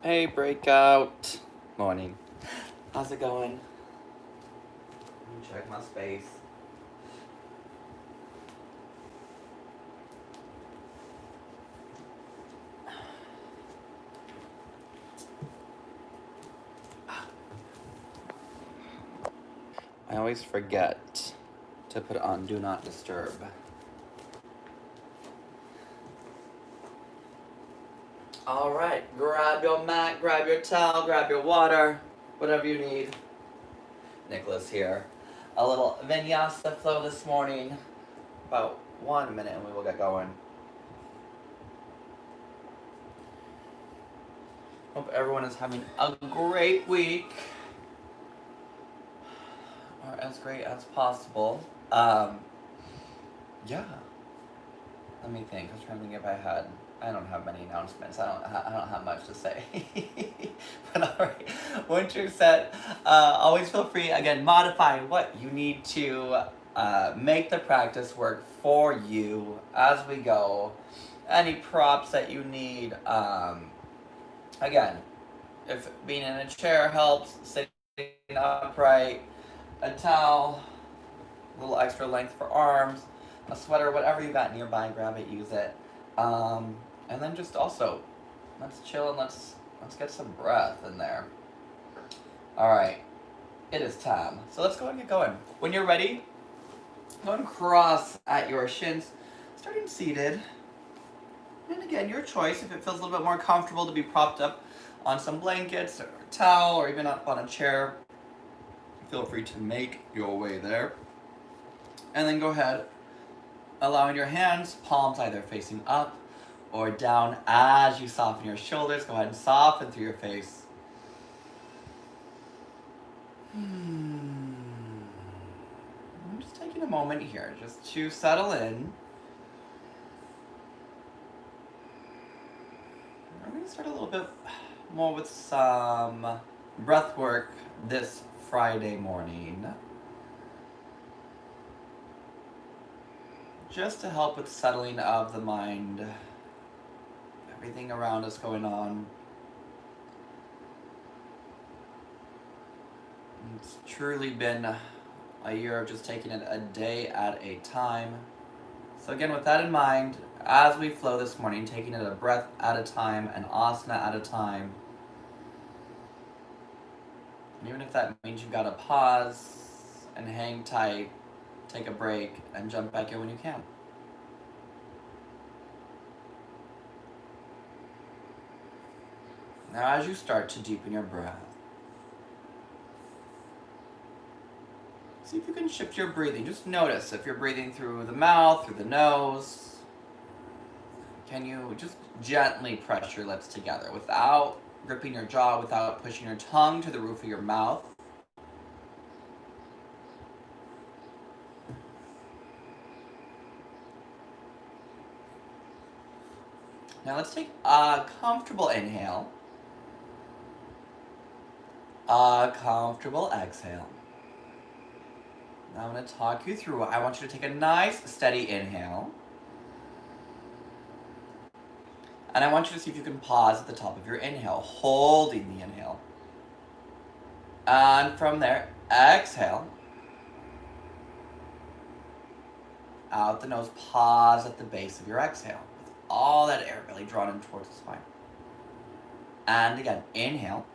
Hey, Breakout. Morning. How's it going? Let me check my space. I always forget to put on Do Not Disturb. All right, grab your mat, grab your towel, grab your water, whatever you need. Nicholas here. A little vinyasa flow this morning. About 1 minute and we will get going. Hope everyone is having a great week. Or as great as possible. Yeah. Let me think. I was trying to think if I don't have many announcements. I don't have much to say. But alright. Once you're set, always feel free, again, modify what you need to make the practice work for you as we go. Any props that you need. Again, if being in a chair helps, sitting upright, a towel, a little extra length for arms, a sweater, whatever you got nearby, grab it, use it. And then just also, let's chill and let's get some breath in there. All right, it is time. So let's go and get going. When you're ready, go and cross at your shins, starting seated. And again, your choice, if it feels a little bit more comfortable to be propped up on some blankets or a towel or even up on a chair, feel free to make your way there. And then go ahead, allowing your hands, palms either facing up or down as you soften your shoulders. Go ahead and soften through your face. I'm just taking a moment here just to settle in. We're going to start a little bit more with some breath work this Friday morning. Just to help with settling of the mind. Everything around us going on. It's truly been a year of just taking it a day at a time. So again, with that in mind, as we flow this morning, taking it a breath at a time, an asana at a time. And even if that means you've got to pause and hang tight, take a break, and jump back in when you can. Now as you start to deepen your breath, see if you can shift your breathing. Just notice if you're breathing through the mouth, through the nose. Can you just gently press your lips together without gripping your jaw, without pushing your tongue to the roof of your mouth? Now let's take a comfortable inhale. A comfortable exhale. Now I'm going to talk you through. I want you to take a nice, steady inhale. And I want you to see if you can pause at the top of your inhale, holding the inhale. And from there, exhale. Out the nose, pause at the base of your exhale. With all that air really drawn in towards the spine. And again, inhale.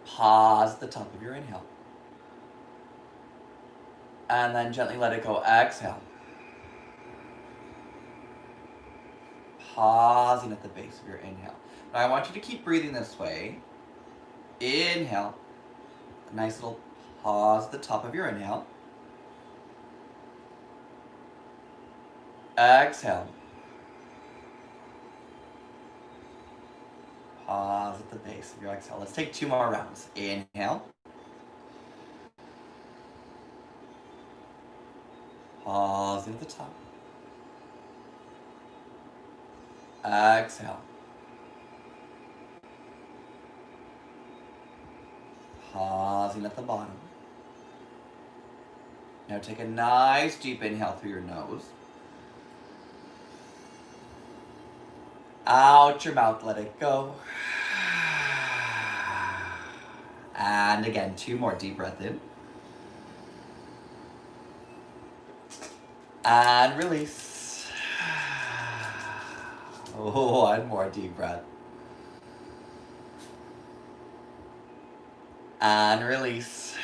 Pause at the top of your inhale. And then gently let it go, exhale. Pausing at the base of your inhale. Now I want you to keep breathing this way. Inhale. A nice little pause at the top of your inhale. Exhale. Pause at the base of your exhale. Let's take 2 more rounds. Inhale. Pausing at the top. Exhale. Pausing at the bottom. Now take a nice deep inhale through your nose. Out your mouth, let it go. And again, 2 more, deep breath in. And release. One more deep breath. And release.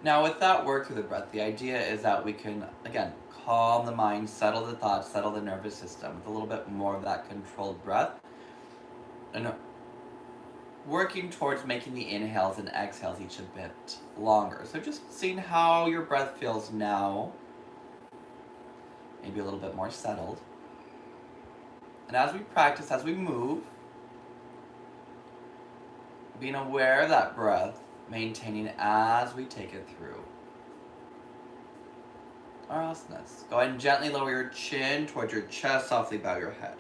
Now with that work through the breath, the idea is that we can, again, calm the mind, settle the thoughts, settle the nervous system with a little bit more of that controlled breath. And working towards making the inhales and exhales each a bit longer. So just seeing how your breath feels now, maybe a little bit more settled. And as we practice, as we move, being aware of that breath, maintaining as we take it through our asanas. Go ahead and gently lower your chin towards your chest, softly bow your head.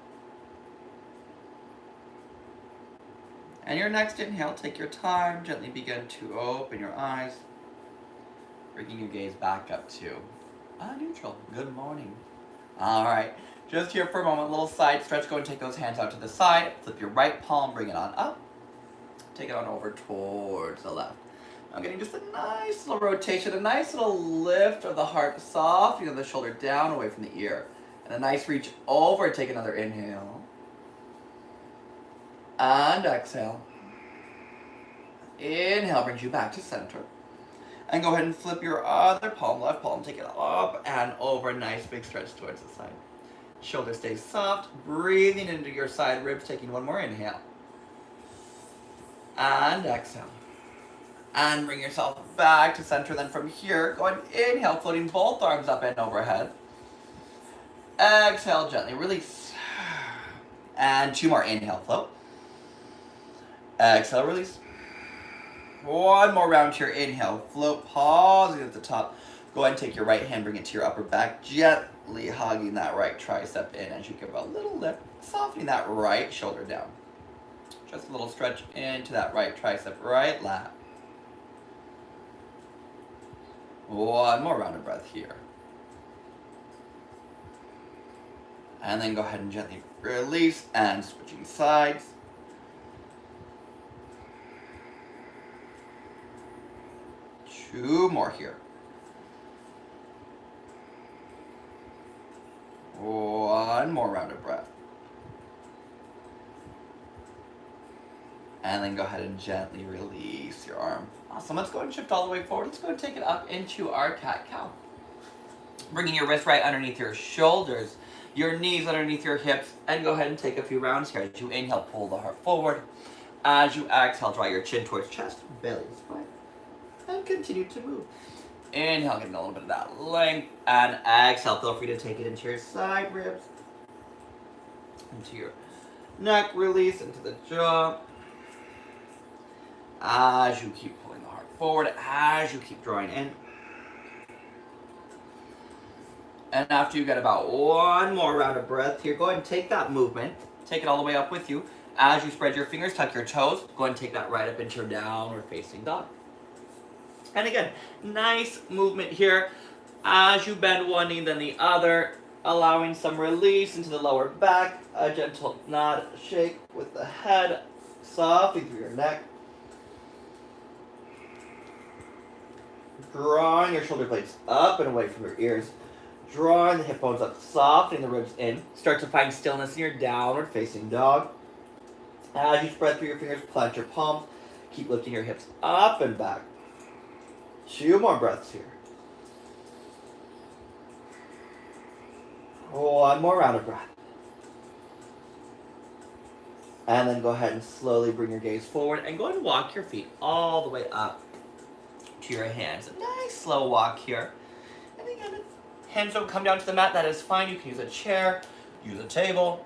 And your next inhale, take your time, gently begin to open your eyes, bringing your gaze back up to neutral. Good morning. All right, just here for a moment, little side stretch. Go and take those hands out to the side. Flip your right palm, bring it on up. Take it on over towards the left. I'm getting just a nice little rotation, a nice little lift of the heart, softening of the shoulder down away from the ear. And a nice reach over, take another inhale. And exhale. Inhale brings you back to center. And go ahead and flip your other palm, left palm, take it up and over, nice big stretch towards the side. Shoulder stays soft, breathing into your side ribs, taking one more inhale. And exhale. And bring yourself back to center. Then from here, go ahead and inhale, floating both arms up and overhead. Exhale, gently release. And 2 more, inhale, float. Exhale, release. One more round here, inhale, float, pausing at the top. Go ahead and take your right hand, bring it to your upper back, gently hugging that right tricep in as you give a little lift, softening that right shoulder down. Just a little stretch into that right tricep, right lat. One more round of breath here. And then go ahead and gently release and switching sides. Two more here. One more round of breath. And then go ahead and gently release your arm. Awesome, let's go and shift all the way forward. Let's go and take it up into our cat-cow. Bringing your wrist right underneath your shoulders, your knees underneath your hips, and go ahead and take a few rounds here. As you inhale, pull the heart forward. As you exhale, draw your chin towards chest, belly spine, and continue to move. Inhale, getting a little bit of that length, and exhale, feel free to take it into your side ribs, into your neck, release into the jaw. As you keep pulling the heart forward, as you keep drawing in. And after you get about one more round of breath here, go ahead and take that movement, take it all the way up with you. As you spread your fingers, tuck your toes, go ahead and take that right up into your downward facing dog. And again, nice movement here. As you bend one knee, then the other, allowing some release into the lower back, a gentle nod, shake with the head, softly through your neck. Drawing your shoulder blades up and away from your ears. Drawing the hip bones up, softening the ribs in. Start to find stillness in your downward facing dog. As you spread through your fingers, plant your palms. Keep lifting your hips up and back. 2 more breaths here. 1 more round of breath. And then go ahead and slowly bring your gaze forward and go ahead and walk your feet all the way up to your hands. A nice slow walk here. And again, if hands don't come down to the mat, that is fine. You can use a chair, use a table,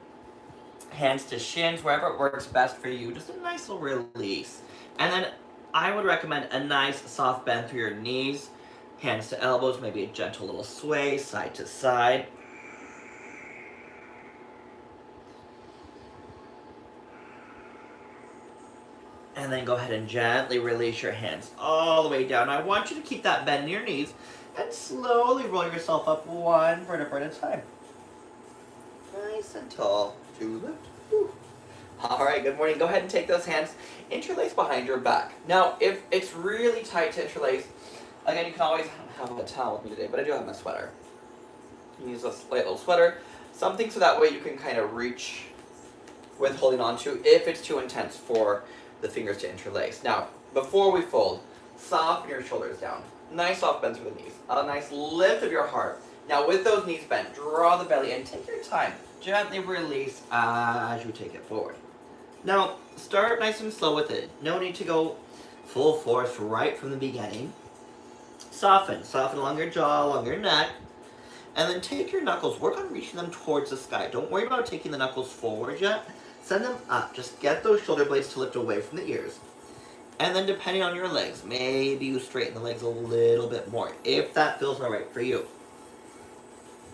hands to shins, wherever it works best for you. Just a nice little release. And then I would recommend a nice soft bend through your knees, hands to elbows, maybe a gentle little sway side to side. And then go ahead and gently release your hands all the way down. I want you to keep that bend in your knees and slowly roll yourself up one vertebra at a time. Nice and tall. To lift. Whew. All right, good morning. Go ahead and take those hands, interlace behind your back. Now, if it's really tight to interlace, again, you can always have a towel with me today, but I do have my sweater. You can use a light little sweater, something so that way you can kind of reach with holding on to if it's too intense for the fingers to interlace. Now, before we fold, soften your shoulders down. Nice soft bend through the knees. A nice lift of your heart. Now, with those knees bent, draw the belly in. Take your time. Gently release as you take it forward. Now, start nice and slow with it. No need to go full force right from the beginning. Soften. Soften along your jaw, along your neck. And then take your knuckles. Work on reaching them towards the sky. Don't worry about taking the knuckles forward yet. Send them up. Just get those shoulder blades to lift away from the ears. And then depending on your legs, maybe you straighten the legs a little bit more, if that feels all right for you.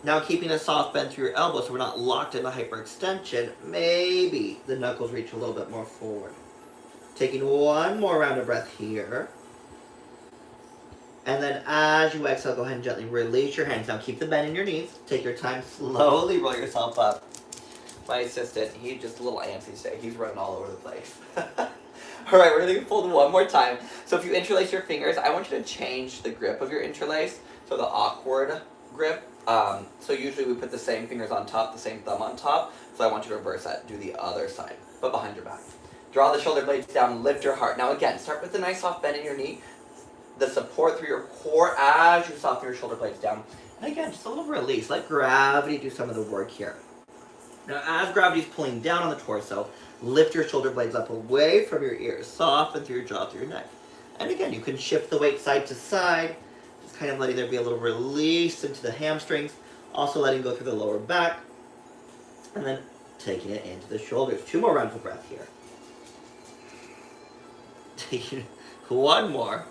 Now keeping a soft bend through your elbows so we're not locked into hyperextension, maybe the knuckles reach a little bit more forward. Taking one more round of breath here. And then as you exhale, go ahead and gently release your hands. Now keep the bend in your knees. Take your time, slowly roll yourself up. My assistant, he's just a little antsy today. He's running all over the place. All right, we're gonna fold one more time. So if you interlace your fingers, I want you to change the grip of your interlace. So the awkward grip. So usually we put the same fingers on top, the same thumb on top. So I want you to reverse that. Do the other side, but behind your back. Draw the shoulder blades down, lift your heart. Now again, start with a nice soft bend in your knee. The support through your core as you soften your shoulder blades down. And again, just a little release. Let gravity do some of the work here. Now as gravity's pulling down on the torso, lift your shoulder blades up away from your ears. Soften through your jaw, through your neck. And again, you can shift the weight side to side. Just kind of letting there be a little release into the hamstrings. Also letting go through the lower back. And then taking it into the shoulders. 2 more rounds of breath here. Taking one more.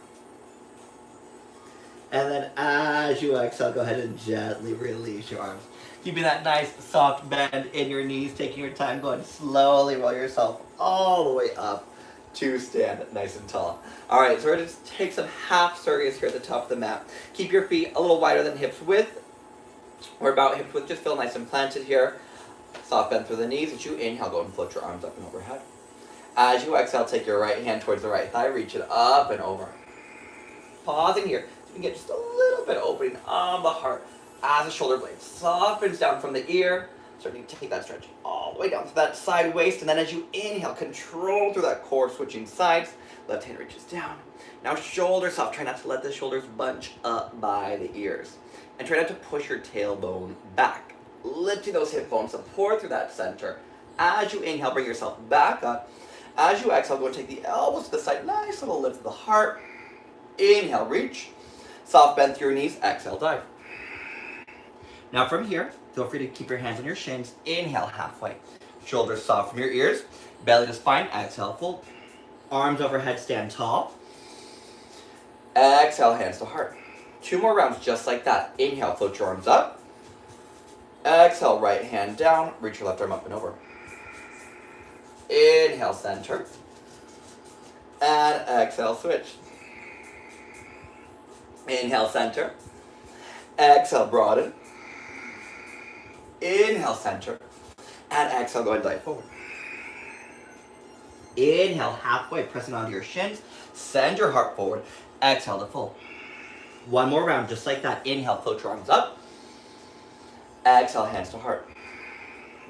And then as you exhale, go ahead and gently release your arms. Keeping that nice soft bend in your knees, taking your time, going slowly roll yourself all the way up to stand nice and tall. All right, so we're going to take some half circus here at the top of the mat. Keep your feet a little wider than hips width. We're about hips width, just feel nice and planted here. Soft bend through the knees. As you inhale, go and float your arms up and overhead. As you exhale, take your right hand towards the right thigh, reach it up and over. Pausing here. You can get just a little bit of opening of the heart as the shoulder blade softens down from the ear. Starting to take that stretch all the way down to that side waist. And then as you inhale, control through that core, switching sides. Left hand reaches down. Now shoulders soft. Try not to let the shoulders bunch up by the ears. And try not to push your tailbone back. Lifting those hip bones, support through that center. As you inhale, bring yourself back up. As you exhale, go and take the elbows to the side. Nice little lift of the heart. Inhale, reach. Soft bend through your knees. Exhale, dive. Now from here, feel free to keep your hands on your shins. Inhale, halfway. Shoulders soft from your ears. Belly to spine. Exhale, fold. Arms overhead, stand tall. Exhale, hands to heart. 2 more rounds just like that. Inhale, float your arms up. Exhale, right hand down. Reach your left arm up and over. Inhale, center. And exhale, switch. Inhale, center. Exhale, broaden. Inhale, center. And exhale, go and dive forward. Inhale, halfway, pressing onto your shins. Send your heart forward. Exhale to fold. 1 more round, just like that. Inhale, float your arms up. Exhale, hands to heart.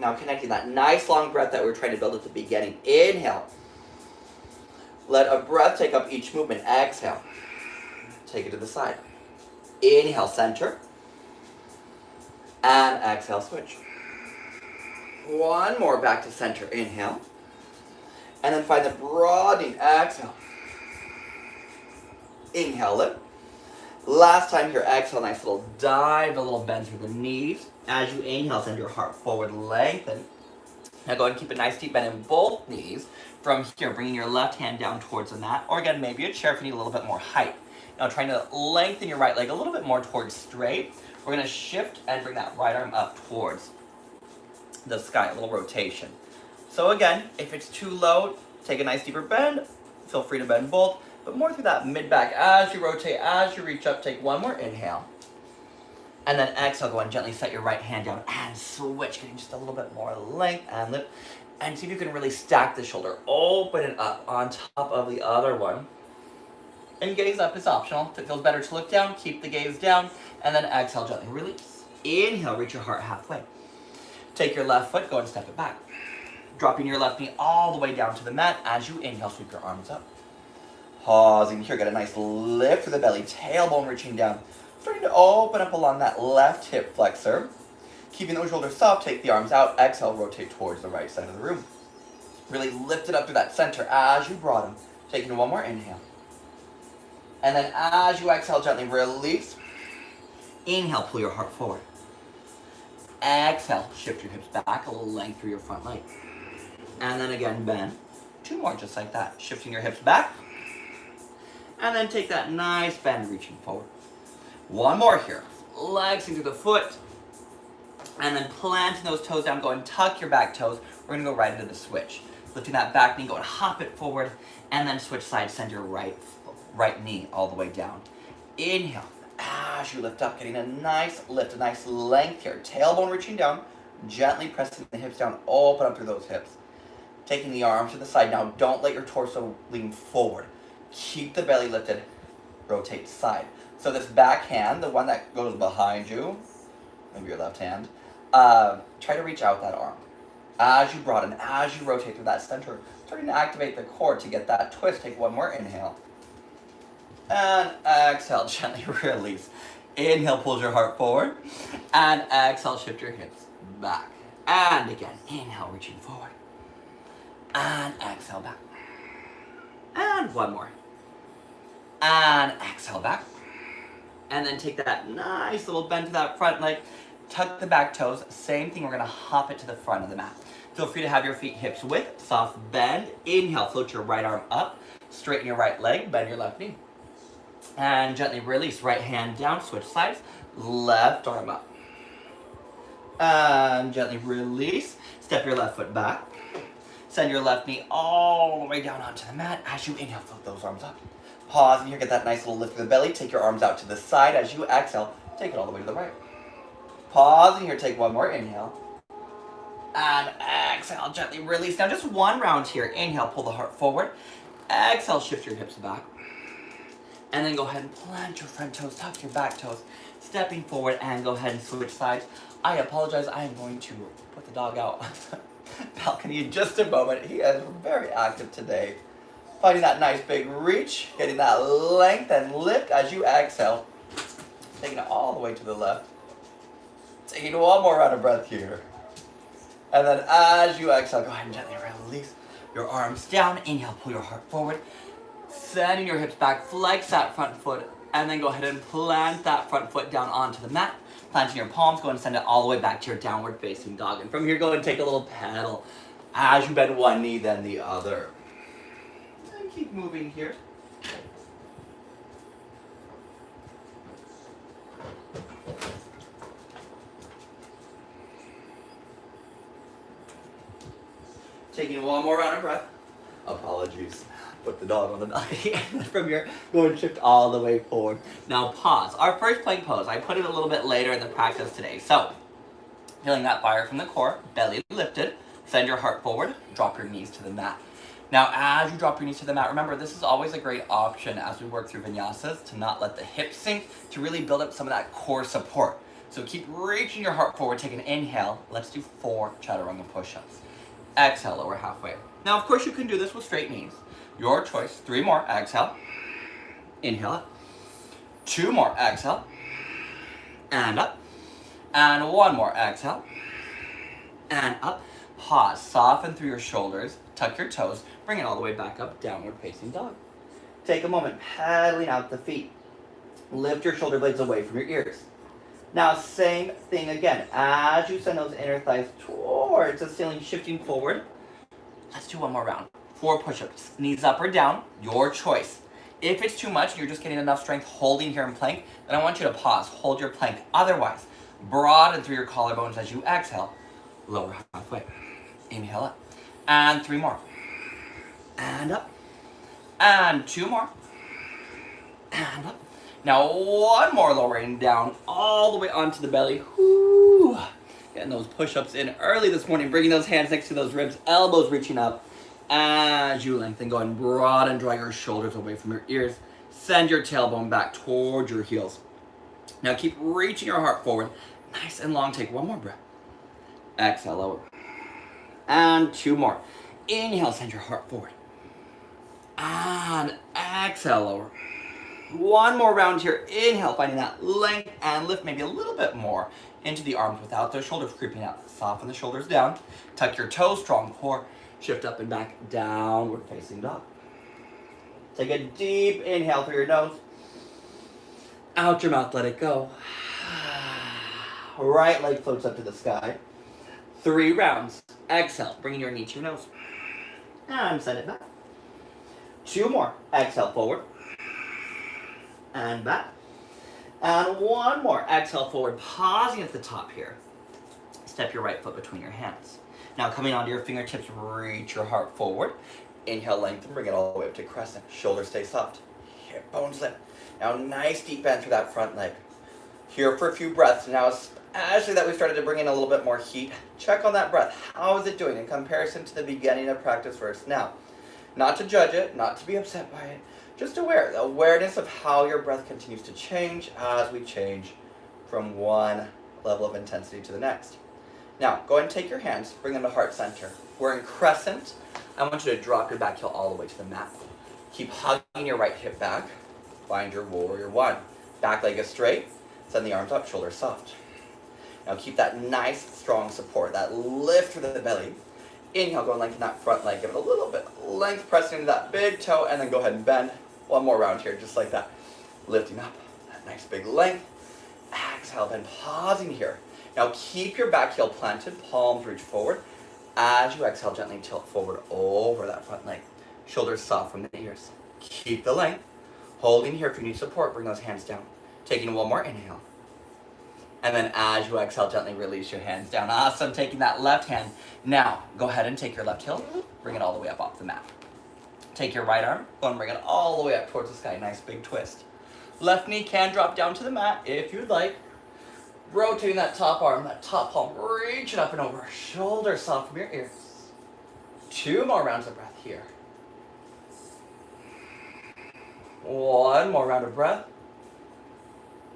Now connecting that nice long breath that we were trying to build at the beginning. Inhale. Let a breath take up each movement. Exhale. Take it to the side. Inhale, center. And exhale, switch. 1 more back to center. Inhale. And then find the broadening. Exhale. Inhale, lift. Last time here, exhale, nice little dive, a little bend through the knees. As you inhale, send your heart forward, lengthen. Now go ahead and keep a nice deep bend in both knees. From here, bringing your left hand down towards the mat, or again, maybe a chair if you need a little bit more height. Now trying to lengthen your right leg a little bit more towards straight. We're gonna shift and bring that right arm up towards the sky, a little rotation. So again, if it's too low, take a nice deeper bend, Feel free to bend both, but more through that mid-back. As you rotate, as you reach up, take one more inhale. And then exhale, go and gently set your right hand down and switch, getting just a little bit more length and lift. And see if you can really stack the shoulder, open it up on top of the other one. And gaze up is optional. If it feels better to look down, keep the gaze down. And then exhale, gently release. Inhale, reach your heart halfway. Take your left foot, go and step it back. Dropping your left knee all the way down to the mat. As you inhale, sweep your arms up. Pausing here, get a nice lift through the belly, tailbone reaching down. Starting to open up along that left hip flexor. Keeping those shoulders soft, take the arms out. Exhale, rotate towards the right side of the room. Really lift it up through that center as you broaden. Taking one more inhale. And then as you exhale, gently release. Inhale, pull your heart forward. Exhale, shift your hips back, a little length through your front leg. And then again, bend. Two more just like that. Shifting your hips back. And then take that nice bend, reaching forward. One more here. Legs into the foot. And then planting those toes down, go and tuck your back toes. We're gonna go right into the switch. Lifting that back knee, go and hop it forward. And then switch sides, send your right knee all the way down. Inhale, as you lift up, getting a nice lift, a nice length here. Tailbone reaching down, gently pressing the hips down, open up through those hips. Taking the arms to the side. Now don't let your torso lean forward. Keep the belly lifted, rotate side. So this back hand, the one that goes behind you, maybe your left hand, try to reach out that arm. As you broaden, as you rotate through that center, starting to activate the core to get that twist. Take one more inhale. And exhale, gently release. Inhale, pulls your heart forward. And exhale, shift your hips back. And again, inhale, reaching forward. And exhale back. And one more. And exhale back. And then take that nice little bend to that front leg. Tuck the back toes. Same thing, we're gonna hop it to the front of the mat. Feel free to have your feet hips width, soft bend. Inhale, float your right arm up. Straighten your right leg, bend your left knee. And gently release, right hand down, switch sides. Left arm up. And gently release. Step your left foot back. Send your left knee all the way down onto the mat. As you inhale, float those arms up. Pause and here, get that nice little lift of the belly. Take your arms out to the side. As you exhale, take it all the way to the right. Pause and here, take one more inhale. And exhale, gently release. Now just one round here. Inhale, pull the heart forward. Exhale, shift your hips back. And then go ahead and plant your front toes, tuck your back toes. Stepping forward and go ahead and switch sides. I apologize, I am going to put the dog out on the balcony in just a moment. He is very active today. Finding that nice big reach, getting that length and lift as you exhale. Taking it all the way to the left. Taking one more round of breath here. And then as you exhale, go ahead and gently release your arms down. Inhale, pull your heart forward. Sending your hips back, flex that front foot, and then go ahead and plant that front foot down onto the mat. Planting your palms, go and send it all the way back to your downward facing dog. And from here, go and take a little pedal as you bend one knee, then the other. And keep moving here. Taking one more round of breath. Apologies. Put the dog on the belly. And from here, go and shift all the way forward. Now pause. Our first plank pose, I put it a little bit later in the practice today. So, feeling that fire from the core, belly lifted, send your heart forward, drop your knees to the mat. Now as you drop your knees to the mat, remember this is always a great option as we work through vinyasas to not let the hips sink, to really build up some of that core support. So keep reaching your heart forward, take an inhale. Let's do 4 Chaturanga Push-Ups. Exhale, lower halfway. Now of course you can do this with straight knees. Your choice. 3 more. Exhale. Inhale up. 2 more. Exhale. And up. And 1 more. Exhale. And up. Pause. Soften through your shoulders. Tuck your toes. Bring it all the way back up. Downward facing dog. Take a moment. Paddling out the feet. Lift your shoulder blades away from your ears. Now same thing again. As you send those inner thighs towards the ceiling, shifting forward. Let's do 1 more round. 4 push-ups, knees up or down, your choice. If it's too much, you're just getting enough strength holding here in plank, then I want you to pause, hold your plank. Otherwise, broaden through your collarbones as you exhale, lower halfway. Inhale up, and 3 more. And up, And 2 more. And up. Now 1 more, lowering down all the way onto the belly. Whoo. Getting those push-ups in early this morning, bringing those hands next to those ribs, elbows reaching up. As you lengthen, go and broaden, draw your shoulders away from your ears. Send your tailbone back towards your heels. Now keep reaching your heart forward. Nice and long. Take 1 more breath. Exhale, lower. And 2 more. Inhale, send your heart forward. And exhale, lower. 1 more round here. Inhale, finding that length and lift maybe a little bit more into the arms without those shoulders creeping out. Soften the shoulders down. Tuck your toes, strong core. Shift up and back, downward facing dog. Take a deep inhale through your nose. Out your mouth, let it go. Right leg floats up to the sky. 3 rounds. Exhale, bringing your knee to your nose. And send it back. 2 more. Exhale, forward. And back. And 1 more. Exhale, forward. Pausing at the top here. Step your right foot between your hands. Now coming onto your fingertips, reach your heart forward. Inhale, lengthen, bring it all the way up to crescent. Shoulders stay soft. Hip bones lift. Now nice deep bend through that front leg. Here for a few breaths. Now especially that we started to bring in a little bit more heat, check on that breath. How is it doing in comparison to the beginning of practice first? Now, not to judge it, not to be upset by it, just the awareness of how your breath continues to change as we change from one level of intensity to the next. Now, go ahead and take your hands, bring them to heart center. We're in crescent. I want you to drop your back heel all the way to the mat. Keep hugging your right hip back. Find your warrior 1. Back leg is straight. Send the arms up, shoulders soft. Now keep that nice, strong support, that lift through the belly. Inhale, go and lengthen that front leg. Give it a little bit length, pressing into that big toe, and then go ahead and bend. 1 more round here, just like that. Lifting up, that nice big length. Exhale, bend, pausing here. Now keep your back heel planted, palms reach forward. As you exhale, gently tilt forward over that front leg. Shoulders soft from the ears. Keep the length. Holding here if you need support, bring those hands down. Taking 1 more inhale. And then as you exhale, gently release your hands down. Awesome, taking that left hand. Now, go ahead and take your left heel, bring it all the way up off the mat. Take your right arm, go and bring it all the way up towards the sky. Nice big twist. Left knee can drop down to the mat if you'd like. Rotating that top arm, that top palm, reach it up and over. Shoulders soft from your ears. 2 more rounds of breath here. 1 more round of breath.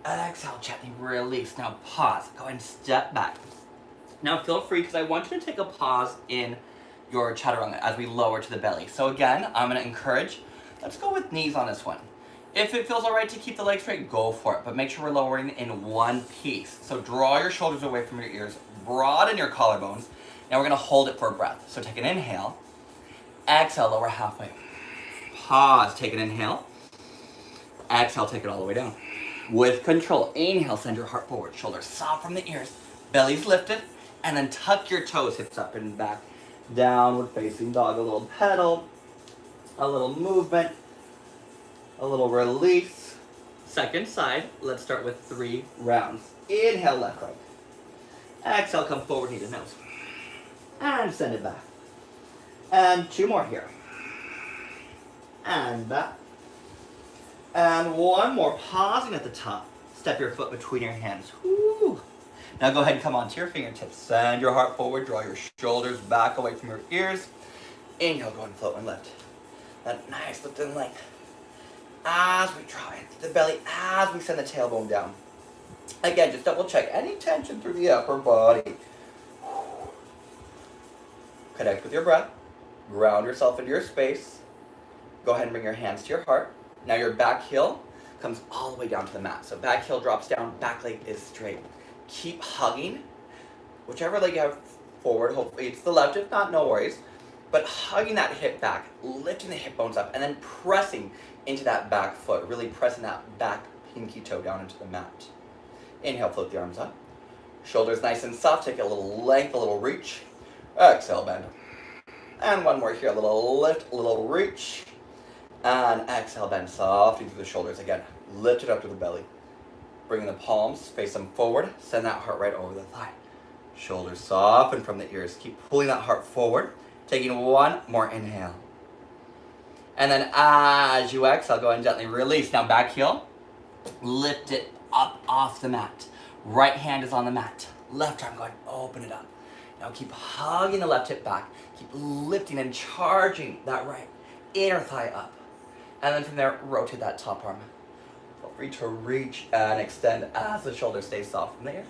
Exhale, gently release. Now pause. Go ahead and step back. Now feel free, because I want you to take a pause in your chaturanga as we lower to the belly. So again, I'm going to encourage, let's go with knees on this one. If it feels all right to keep the legs straight, go for it. But make sure we're lowering in one piece. So draw your shoulders away from your ears. Broaden your collarbones. Now we're going to hold it for a breath. So take an inhale. Exhale, lower halfway. Pause, take an inhale. Exhale, take it all the way down. With control, inhale, send your heart forward. Shoulders soft from the ears. Belly's lifted. And then tuck your toes, hips up and back. Downward facing dog. A little pedal. A little movement. A little release. Second side. Let's start with 3 rounds. Inhale, left leg. Exhale, come forward, knee to nose. And send it back. And 2 more here. And back. And 1 more, pausing at the top. Step your foot between your hands. Woo. Now go ahead and come onto your fingertips. Send your heart forward. Draw your shoulders back away from your ears. Inhale, go and float and lift. That nice lift and length. As we draw into the belly, as we send the tailbone down. Again, just double check any tension through the upper body. Connect with your breath. Ground yourself into your space. Go ahead and bring your hands to your heart. Now your back heel comes all the way down to the mat. So back heel drops down, back leg is straight. Keep hugging whichever leg you have forward. Hopefully it's the left, if not, no worries. But hugging that hip back, lifting the hip bones up, and then pressing into that back foot. Really pressing that back pinky toe down into the mat. Inhale, float the arms up. Shoulders nice and soft. Take a little length, a little reach. Exhale, bend. And 1 more here. A little lift, a little reach. And exhale, bend softly through the shoulders again. Lift it up to the belly. Bring the palms, face them forward. Send that heart right over the thigh. Shoulders soften from the ears. Keep pulling that heart forward. Taking 1 more inhale. And then as you exhale, go ahead and gently release. Now back heel, lift it up off the mat. Right hand is on the mat. Left arm, go ahead and open it up. Now keep hugging the left hip back. Keep lifting and charging that right inner thigh up. And then from there, rotate that top arm. Feel free to reach and extend as the shoulder stays soft from there.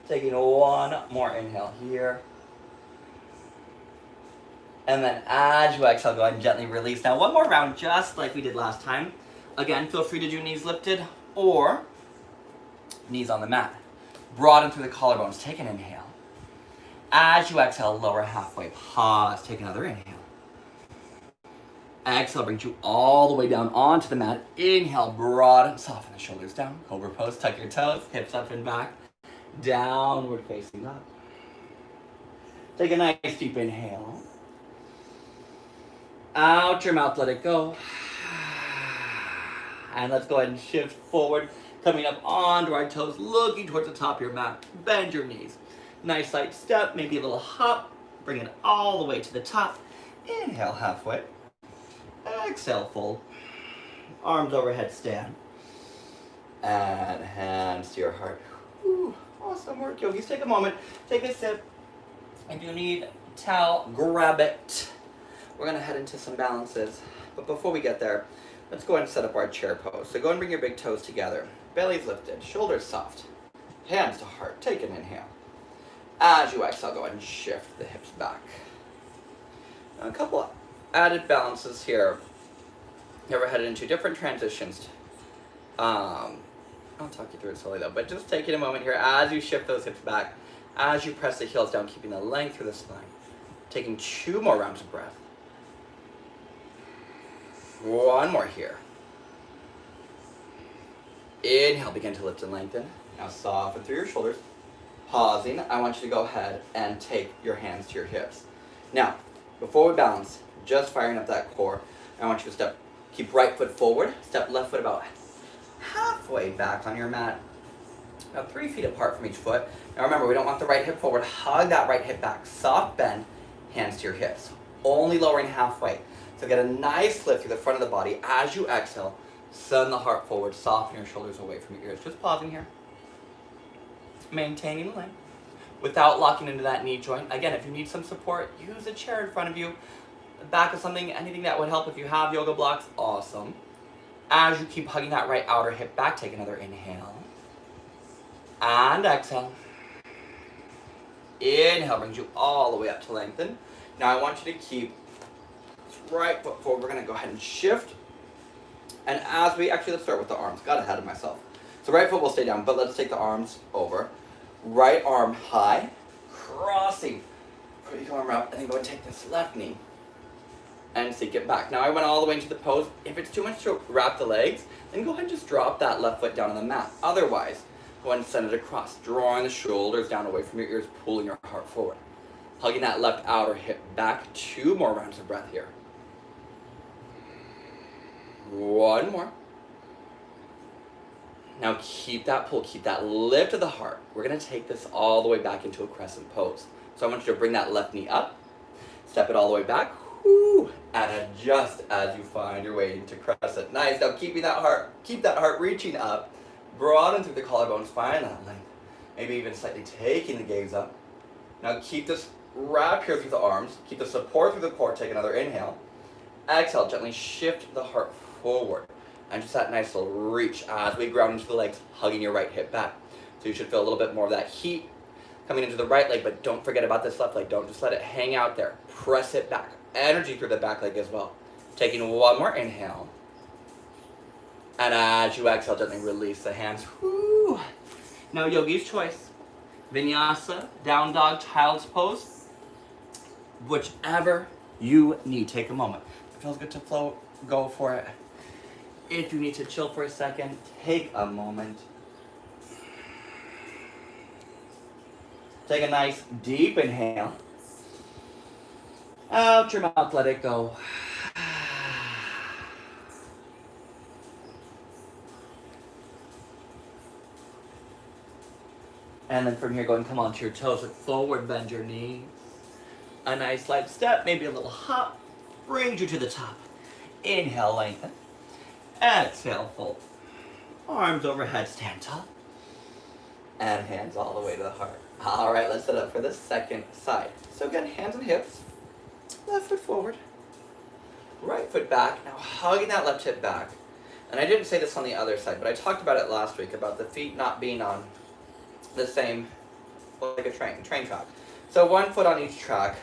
Taking one more inhale here. And then as you exhale, go ahead and gently release. Now one more round, just like we did last time. Again, feel free to do knees lifted or knees on the mat. Broaden through the collarbones. Take an inhale. As you exhale, lower halfway. Pause. Take another inhale. Exhale brings you all the way down onto the mat. Inhale, broaden, soften the shoulders down. Cobra pose, tuck your toes, hips up and back. Downward facing up. Take a nice deep inhale. Out your mouth, let it go. And let's go ahead and shift forward, coming up onto our toes, looking towards the top of your mat. Bend your knees. Nice light step, maybe a little hop. Bring it all the way to the top. Inhale halfway. Exhale, fold. Arms overhead, stand. And hands to your heart. Whew, awesome work, yogis. Take a moment, take a sip. If you need towel, grab it. We're gonna head into some balances. But before we get there, let's go ahead and set up our chair pose. So go and bring your big toes together. Belly's lifted, shoulders soft. Hands to heart, take an inhale. As you exhale, go ahead and shift the hips back. Now, a couple added balances here. We're headed into different transitions. I'll talk you through it slowly though, but just taking a moment here as you shift those hips back, as you press the heels down, keeping the length through the spine. Taking 2 more rounds of breath. One more here. Inhale, begin to lift and lengthen. Now soften through your shoulders. Pausing, I want you to go ahead and take your hands to your hips. Now, before we balance, just firing up that core, I want you to keep right foot forward, step left foot about halfway back on your mat. About 3 feet apart from each foot. Now remember, we don't want the right hip forward. Hug that right hip back. Soft bend, hands to your hips. Only lowering halfway. So get a nice lift through the front of the body. As you exhale, send the heart forward. Soften your shoulders away from your ears. Just pausing here. Maintaining the length without locking into that knee joint. Again, if you need some support, use a chair in front of you. The back of something, anything that would help. If you have yoga blocks, awesome. As you keep hugging that right outer hip back, take another inhale. And exhale. Inhale brings you all the way up to lengthen. Now I want you to keep right foot forward. We're going to go ahead and shift. And as let's start with the arms. Got ahead of myself. So right foot will stay down, but let's take the arms over. Right arm high, crossing. Put your arm up, and then go and take this left knee. And sink it back. Now I went all the way into the pose. If it's too much to wrap the legs, then go ahead and just drop that left foot down on the mat. Otherwise, go ahead and send it across, drawing the shoulders down away from your ears, pulling your heart forward. Hugging that left outer hip back. 2 more rounds of breath here. 1 more. Now keep that pull, keep that lift of the heart. We're gonna take this all the way back into a crescent pose. So I want you to bring that left knee up, step it all the way back, and adjust as you find your way into crescent. Nice, now keep that heart reaching up, broaden through the collarbones, find that length. Maybe even slightly taking the gaze up. Now keep this wrap here through the arms, keep the support through the core, take another inhale. Exhale, gently shift the heart forward. And just that nice little reach as we ground into the legs, hugging your right hip back. So you should feel a little bit more of that heat coming into the right leg, but don't forget about this left leg. Don't just let it hang out there. Press it back. Energy through the back leg as well. Taking 1 more inhale. And as you exhale, gently release the hands. Whew. Now yogi's choice. Vinyasa, down dog, child's pose. Whichever you need. Take a moment. If it feels good to flow, go for it. If you need to chill for a second, take a moment. Take a nice deep inhale. Out your mouth, let it go. And then from here, go and come onto your toes. Look forward, bend your knees. A nice light step, maybe a little hop, brings you to the top. Inhale, lengthen. Exhale, fold. Arms overhead, stand tall. And hands all the way to the heart. All right, let's set up for the second side. So again, hands on hips, left foot forward, right foot back. Now hugging that left hip back. And I didn't say this on the other side, but I talked about it last week about the feet not being on the same, like a train track. So one foot on each track.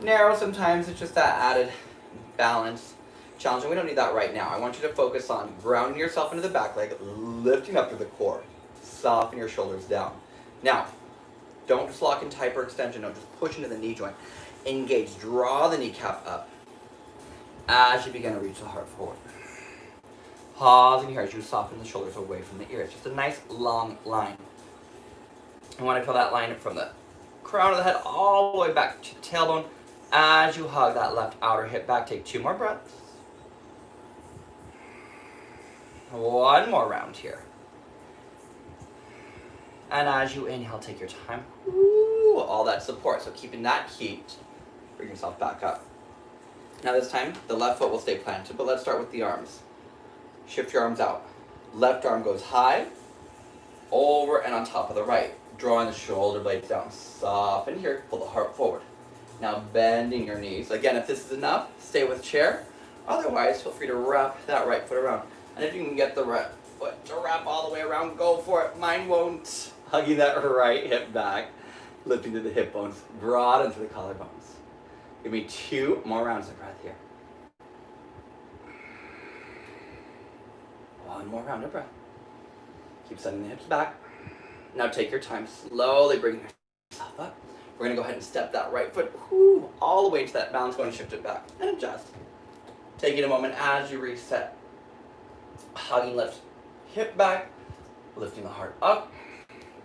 Narrow sometimes, it's just that added balance challenge, and we don't need that right now. I want you to focus on grounding yourself into the back leg, lifting up through the core. Soften your shoulders down. Now, don't just lock in tight for extension, don't just push into the knee joint. Engage, draw the kneecap up as you begin to reach the heart forward. Pausing here as you soften the shoulders away from the ears. Just a nice long line. I want to feel that line from the crown of the head all the way back to the tailbone as you hug that left outer hip back. Take 2 more breaths. One more round here. And as you inhale, take your time. Ooh, all that support. So keeping that heat, bring yourself back up. Now this time, the left foot will stay planted, but let's start with the arms. Shift your arms out. Left arm goes high, over and on top of the right. Drawing the shoulder blades down. Soften here, pull the heart forward. Now bending your knees. Again, if this is enough, stay with chair. Otherwise, feel free to wrap that right foot around. And if you can get the right foot to wrap all the way around, go for it. Mine won't. Hugging that right hip back, lifting to the hip bones, broaden to the collarbones. Give me 2 more rounds of breath here. 1 more round of breath. Keep sending the hips back. Now take your time, slowly bring yourself up. We're going to go ahead and step that right foot all the way to that balance. Go and shift it back and adjust. Taking a moment as you reset. Hugging left hip back, lifting the heart up,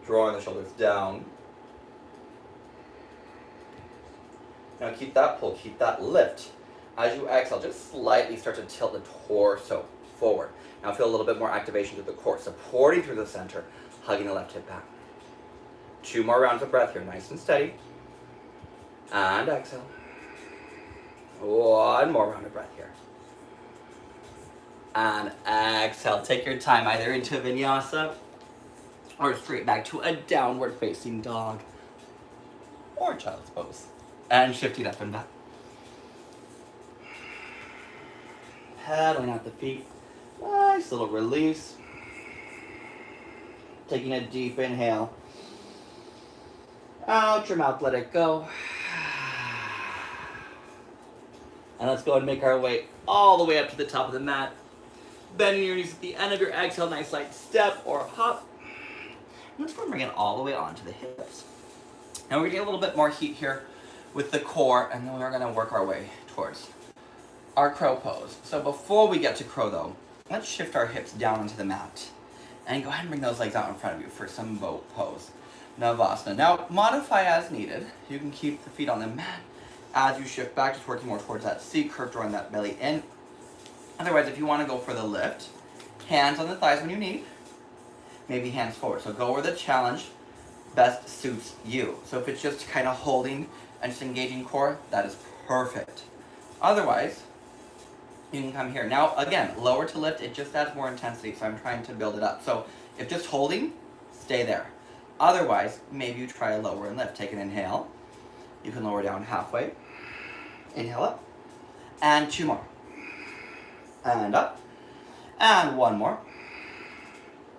drawing the shoulders down. Now keep that pull, keep that lift. As you exhale, just slightly start to tilt the torso forward. Now feel a little bit more activation through the core, supporting through the center, hugging the left hip back. 2 more rounds of breath here, nice and steady. And exhale. 1 more round of breath here. And exhale. Take your time, either into vinyasa or straight back to a downward facing dog or child's pose. And shifting up and back. Pedaling out the feet. Nice little release. Taking a deep inhale. Out your mouth, let it go. And let's go and make our way all the way up to the top of the mat. Bending your knees at the end of your exhale, nice light step or hop. And let's go and bring it all the way onto the hips. Now we're getting a little bit more heat here with the core, and then we're gonna work our way towards our crow pose. So before we get to crow though, let's shift our hips down onto the mat. And go ahead and bring those legs out in front of you for some boat pose. Navasana. Now modify as needed. You can keep the feet on the mat as you shift back, just working more towards that C curve, drawing that belly in. Otherwise, if you want to go for the lift, hands on the thighs when you need, maybe hands forward. So go where the challenge best suits you. So if it's just kind of holding and just engaging core, that is perfect. Otherwise, you can come here. Now, again, lower to lift, it just adds more intensity, so I'm trying to build it up. So if just holding, stay there. Otherwise, maybe you try a lower and lift. Take an inhale. You can lower down halfway. Inhale up. And 2 more. And up. And 1 more.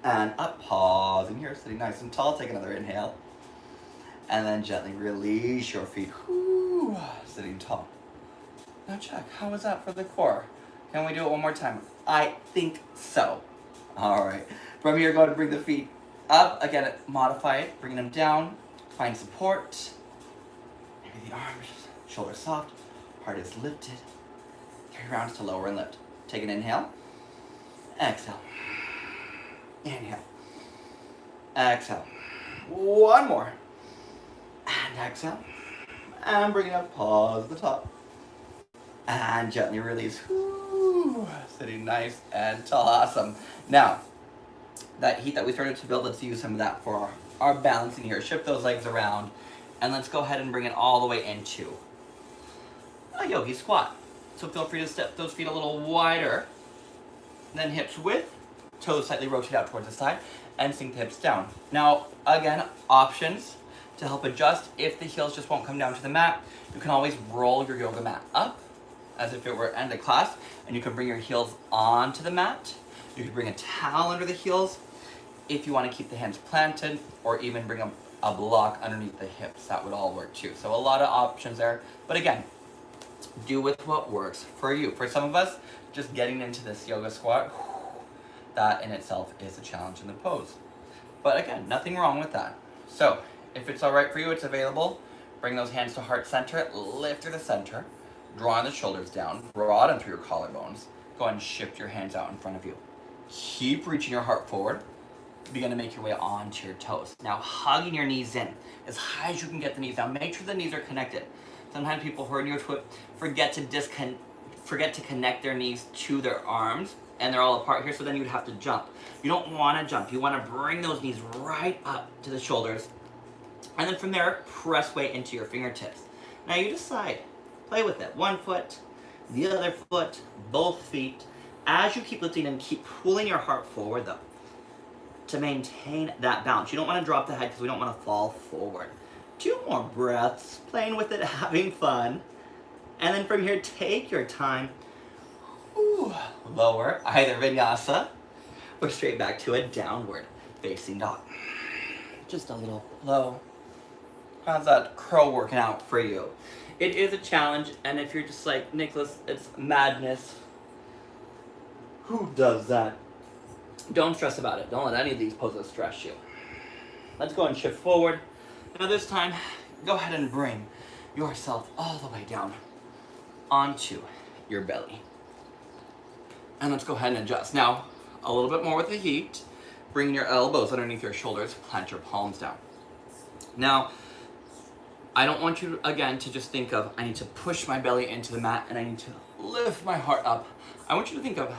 And up. Pausing here, sitting nice and tall. Take another inhale. And then gently release your feet. Whew, sitting tall. Now check. How was that for the core? Can we do it one more time? I think so. All right. From here, go ahead and bring the feet up. Again, modify it. Bring them down. Find support. Maybe the arms, shoulders soft. Heart is lifted. 3 rounds to lower and lift. Take an inhale. Exhale. Inhale. Exhale. 1 more. And exhale. And bring it up. Pause at the top. And gently release. Whew. Sitting nice and tall. Awesome. Now, that heat that we started to build, let's use some of that for our balancing here. Shift those legs around. And let's go ahead and bring it all the way into a yogi squat. So feel free to step those feet a little wider, then hips width, toes slightly rotate out towards the side, and sink the hips down. Now, again, options to help adjust. If the heels just won't come down to the mat, you can always roll your yoga mat up as if it were end of class, and you can bring your heels onto the mat. You can bring a towel under the heels if you want to keep the hands planted, or even bring a block underneath the hips. That would all work too. So a lot of options there, but again, do with what works for you. For some of us, just getting into this yoga squat, that in itself is a challenge in the pose. But again, nothing wrong with that. So if it's all right for you, it's available. Bring those hands to heart center, lift to the center, drawing the shoulders down, broaden through your collarbones. Go ahead and shift your hands out in front of you. Keep reaching your heart forward. Begin to make your way onto your toes. Now hugging your knees in as high as you can get the knees down. Make sure the knees are connected. Sometimes people who are near to it forget to connect their knees to their arms, and they're all apart here, so then you'd have to jump. You don't want to jump. You want to bring those knees right up to the shoulders, and then from there, press weight into your fingertips. Now you decide. Play with it. One foot, the other foot, both feet. As you keep lifting and keep pulling your heart forward though, to maintain that balance. You don't want to drop the head because we don't want to fall forward. 2 more breaths, playing with it, having fun. And then from here, take your time. Ooh, lower, either vinyasa or straight back to a downward facing dog. Just a little low. How's that crow working out for you? It is a challenge, and if you're just like, Nicholas, it's madness. Who does that? Don't stress about it. Don't let any of these poses stress you. Let's go and shift forward. Now this time, go ahead and bring yourself all the way down onto your belly. And let's go ahead and adjust. Now, a little bit more with the heat. Bring your elbows underneath your shoulders. Plant your palms down. Now, I don't want you, again, to just think of, I need to push my belly into the mat and I need to lift my heart up. I want you to think of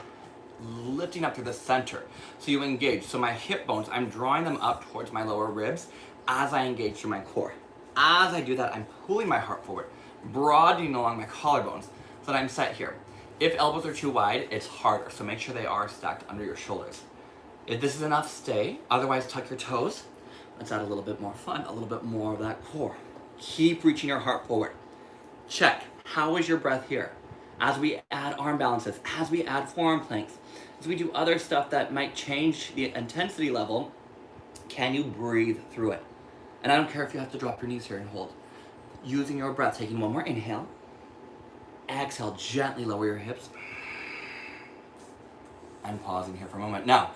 lifting up through the center. So you engage. So my hip bones, I'm drawing them up towards my lower ribs as I engage through my core. As I do that, I'm pulling my heart forward, broadening along my collarbones so that I'm set here. If elbows are too wide, it's harder. So make sure they are stacked under your shoulders. If this is enough, stay. Otherwise, tuck your toes. Let's add a little bit more fun, a little bit more of that core. Keep reaching your heart forward. Check. How is your breath here? As we add arm balances, as we add forearm planks, as we do other stuff that might change the intensity level, can you breathe through it? And I don't care if you have to drop your knees here and hold. Using your breath, taking one more inhale. Exhale, gently lower your hips. And pausing here for a moment. Now,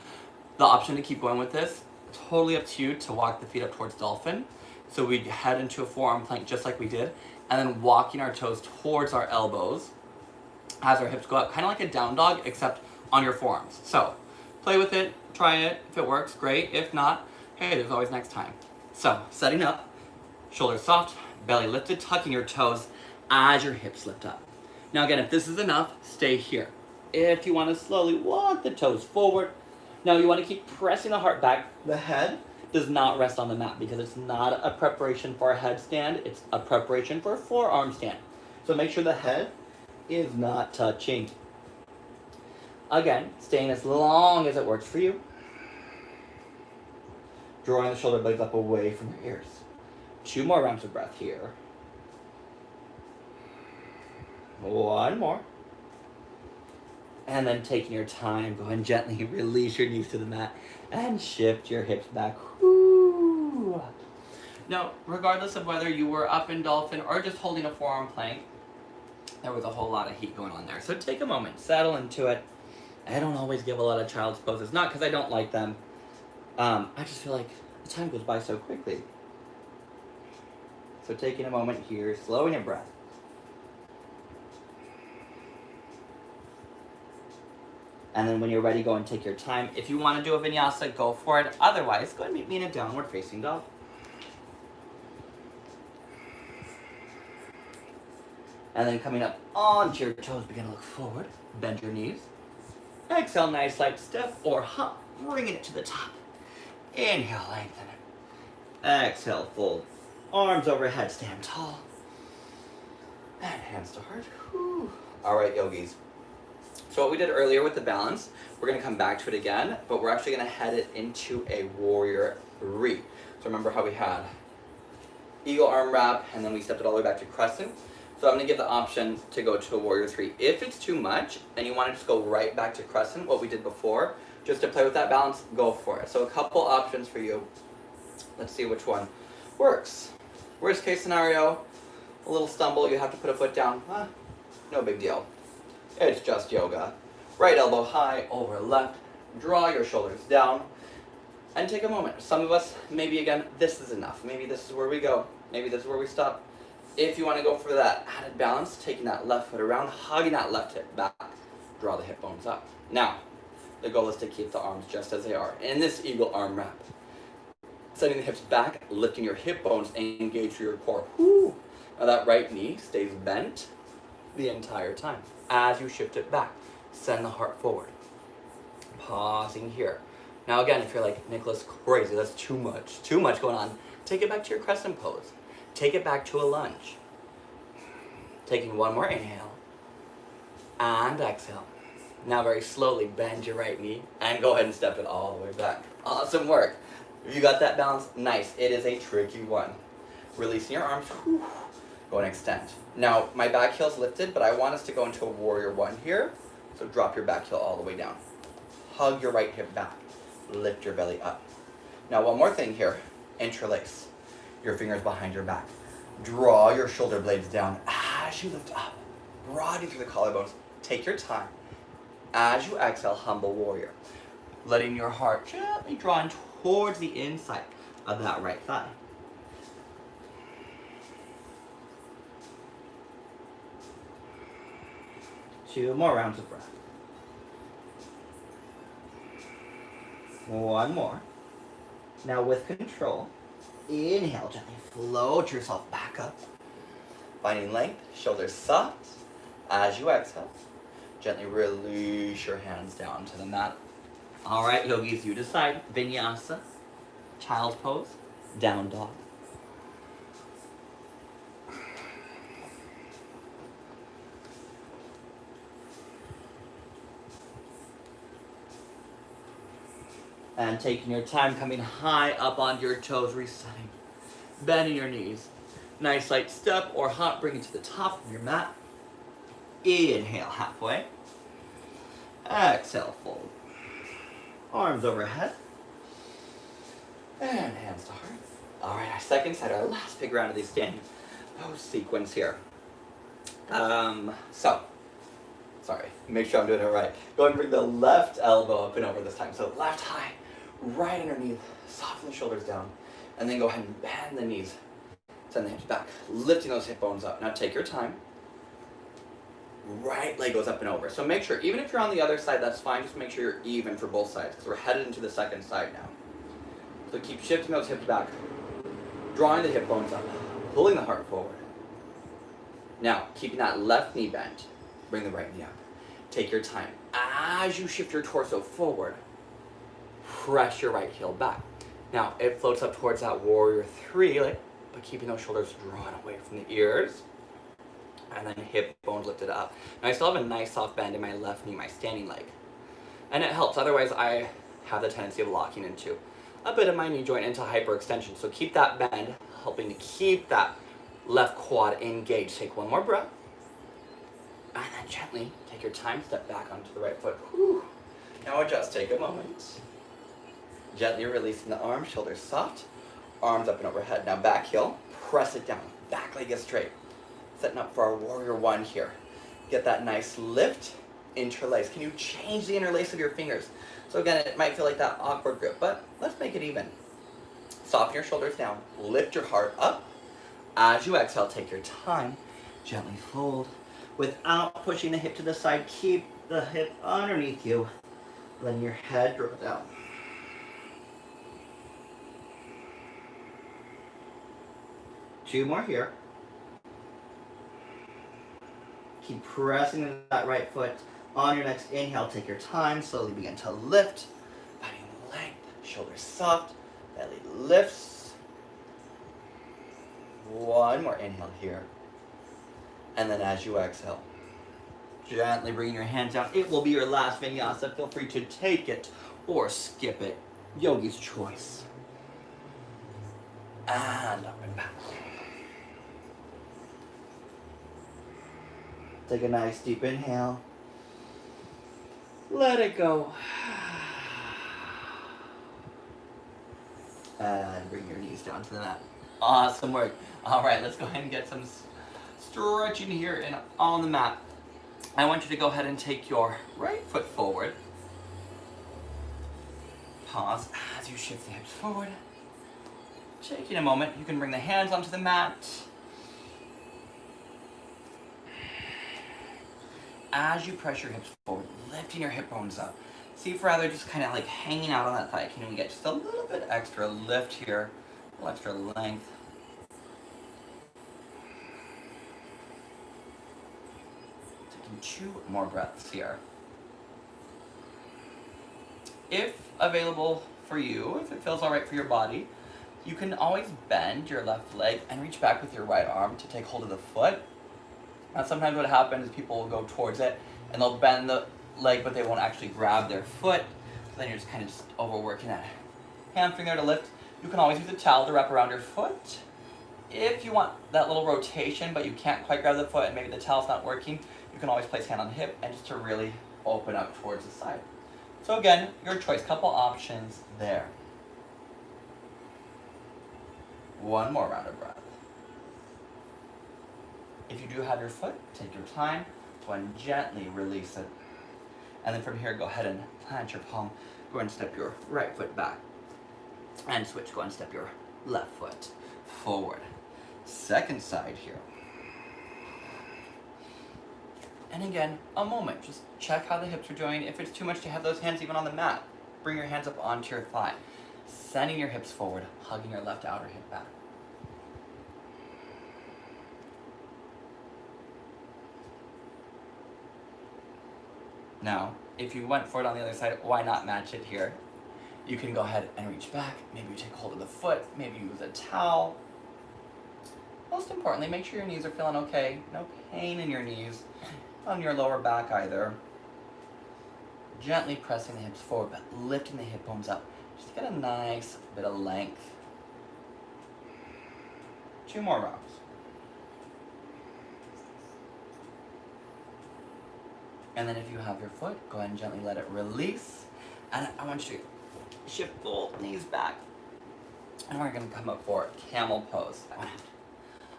the option to keep going with this, totally up to you to walk the feet up towards dolphin. So we head into a forearm plank just like we did, and then walking our toes towards our elbows as our hips go up, kind of like a down dog, except on your forearms. So play with it, try it. If it works, great. If not, hey, there's always next time. So setting up, shoulders soft, belly lifted, tucking your toes as your hips lift up. Now again, if this is enough, stay here. If you want to slowly walk the toes forward, now you want to keep pressing the heart back. The head does not rest on the mat because it's not a preparation for a headstand, it's a preparation for a forearm stand. So make sure the head is not touching. Again, staying as long as it works for you. Drawing the shoulder blades up away from your ears. 2 more rounds of breath here. 1 more. And then taking your time, go ahead and gently release your knees to the mat and shift your hips back. Woo. Now, regardless of whether you were up in dolphin or just holding a forearm plank, there was a whole lot of heat going on there. So take a moment, settle into it. I don't always give a lot of child's poses, not because I don't like them. I just feel like the time goes by so quickly. So taking a moment here, slowing your breath. And then when you're ready, go and take your time. If you want to do a vinyasa, go for it. Otherwise, go ahead and meet me in a downward facing dog. And then coming up onto your toes, begin to look forward. Bend your knees. Exhale, nice light step or hop, bringing it to the top. Inhale, lengthen it. Exhale, fold. Arms overhead, stand tall. And hands to heart. Whew. All right, yogis. So what we did earlier with the balance, we're gonna come back to it again, but we're actually gonna head it into a warrior 3. So remember how we had eagle arm wrap, and then we stepped it all the way back to crescent. So I'm gonna give the option to go to a warrior 3. If it's too much, and you wanna just go right back to crescent, what we did before, just to play with that balance, go for it. So a couple options for you. Let's see which one works. Worst case scenario, a little stumble, you have to put a foot down. No big deal. It's just yoga. Right elbow high over left. Draw your shoulders down. And take a moment. Some of us, maybe again, this is enough. Maybe this is where we go. Maybe this is where we stop. If you want to go for that added balance, taking that left foot around, hugging that left hip back. Draw the hip bones up. Now, the goal is to keep the arms just as they are. In this eagle arm wrap. Sending the hips back, lifting your hip bones, and engage through your core. Woo. Now that right knee stays bent the entire time. As you shift it back, send the heart forward. Pausing here. Now again, if you're like, Nicholas, crazy, that's too much going on, take it back to your crescent pose. Take it back to a lunge. Taking one more inhale, and exhale. Now very slowly bend your right knee, and go ahead and step it all the way back. Awesome work. If you got that balance, nice. It is a tricky one. Releasing your arms, whew, go and extend. Now, my back heel's lifted, but I want us to go into a warrior 1 here. So drop your back heel all the way down. Hug your right hip back. Lift your belly up. Now, one more thing here. Interlace your fingers behind your back. Draw your shoulder blades down as you lift up. Broaden through the collarbones. Take your time. As you exhale, humble warrior. Letting your heart gently draw in towards the inside of that right thigh. Two more rounds of breath. One more. Now with control, inhale, gently float yourself back up. Finding length, shoulders soft. As you exhale, gently release your hands down to the mat. All right, yogis, you decide. Vinyasa, child's pose, down dog. And taking your time, coming high up onto your toes, resetting. Bending your knees. Nice light step or hop, bring it to the top of your mat. Inhale halfway. Exhale, fold. Arms overhead. And hands to heart. All right, our second side, our last big round of the standing pose sequence here. Sorry, make sure I'm doing it right. Go ahead and bring the left elbow up and over this time. So left high, right underneath, soften the shoulders down, and then go ahead and bend the knees. Send the hips back, lifting those hip bones up. Now take your time. Right leg goes up and over. So make sure, even if you're on the other side, that's fine. Just make sure you're even for both sides, because we're headed into the second side now. So keep shifting those hips back, drawing the hip bones up, pulling the heart forward. Now, keeping that left knee bent, bring the right knee up. Take your time. As you shift your torso forward, press your right heel back. Now, it floats up towards that warrior 3, but keeping those shoulders drawn away from the ears. And then hip bones lifted up. Now I still have a nice soft bend in my left knee, my standing leg. And it helps, otherwise I have the tendency of locking into a bit of my knee joint into hyperextension. So keep that bend, helping to keep that left quad engaged. Take one more breath. And then gently take your time, step back onto the right foot. Whew. Now adjust, take a moment. Gently releasing the arms, shoulders soft, arms up and overhead. Now back heel, press it down, back leg is straight. Setting up for our warrior 1 here. Get that nice lift, interlace. Can you change the interlace of your fingers? So again, it might feel like that awkward grip, but let's make it even. Soften your shoulders down, lift your heart up. As you exhale, take your time, gently fold. Without pushing the hip to the side, keep the hip underneath you. Letting your head drop down. Two more here. Keep pressing that right foot. On your next inhale, take your time. Slowly begin to lift. Finding length. Shoulders soft. Belly lifts. One more inhale here. And then as you exhale, gently bringing your hands down. It will be your last vinyasa. Feel free to take it or skip it. Yogi's choice. And up and back. Take a nice deep inhale. Let it go. And bring your knees down to the mat. Awesome work. All right, let's go ahead and get some stretching here and on the mat. I want you to go ahead and take your right foot forward. Pause as you shift the hips forward. Taking a moment, you can bring the hands onto the mat. As you press your hips forward, lifting your hip bones up. See if rather just kind of like hanging out on that thigh. Can we get just a little bit extra lift here, a little extra length. Taking 2 more breaths here. If available for you, if it feels all right for your body, you can always bend your left leg and reach back with your right arm to take hold of the foot. Now sometimes what happens is people will go towards it and they'll bend the leg but they won't actually grab their foot. So then you're just kind of just overworking that hamstring there to lift. You can always use a towel to wrap around your foot. If you want that little rotation but you can't quite grab the foot and maybe the towel's not working, you can always place hand on the hip and just to really open up towards the side. So again, your choice, couple options there. 1 more round of breath. If you do have your foot, take your time. Go and gently release it. And then from here, go ahead and plant your palm. Go and step your right foot back. And switch, go and step your left foot forward. Second side here. And again, a moment. Just check how the hips are doing. If it's too much to have those hands even on the mat, bring your hands up onto your thigh. Sending your hips forward, hugging your left outer hip back. Now, if you went for it on the other side, why not match it here? You can go ahead and reach back. Maybe you take hold of the foot. Maybe you use a towel. Most importantly, make sure your knees are feeling okay. No pain in your knees, on your lower back either. Gently pressing the hips forward, but lifting the hip bones up. Just to get a nice bit of length. 2 more rounds. And then if you have your foot, go ahead and gently let it release. And I want you to shift both knees back. And we're going to come up for Camel Pose.